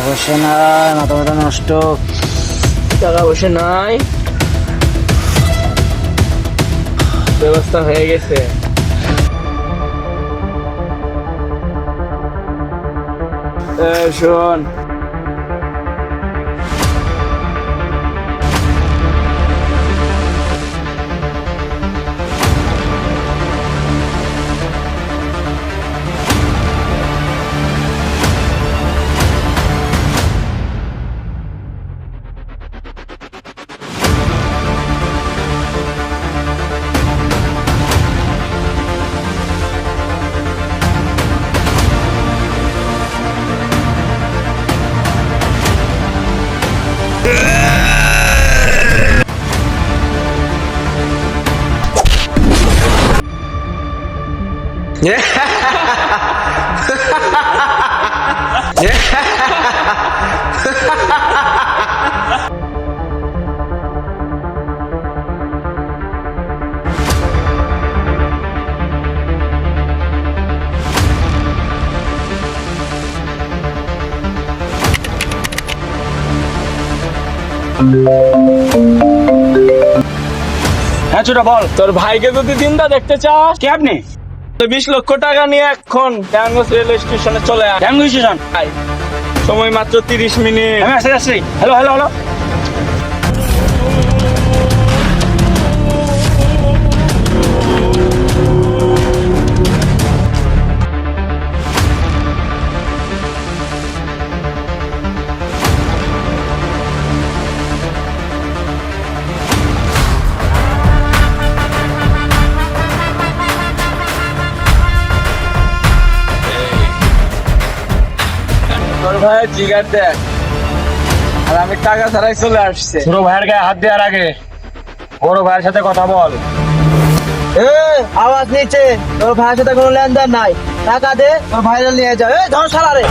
পয়সা নাই, মাথা মাথা নষ্ট। টাকা পয়সা নাই, ব্যবস্থা হয়ে গেছে। শোন, হ্যাঁ ছোট বল। তোর ভাইকে যদি দিনটা দেখতে চাস, কে আপনি? 20 লক্ষ টাকা নিয়ে এখন টাঙ্গস রেল স্টেশনে চলে আয়। কেমন স্টেশন? আয়। সময় মাত্র 30 মিনিট। আমি আসছি আসছি। Hello hello hello. তোর ভাইয়ের জিগার দেখ, আর আমি টাকা ছাড়াই চলে আসছে। ছোট ভাইয়ের গায়ে হাত দেওয়ার আগে বড় ভাইয়ের সাথে কথা বল। আওয়াজ নিচে, তোর ভাইয়ের সাথে কোনো লেনদেন নাই, টাকা দে, তোর ভাইরা নিয়ে যাও। ধর শালা রে।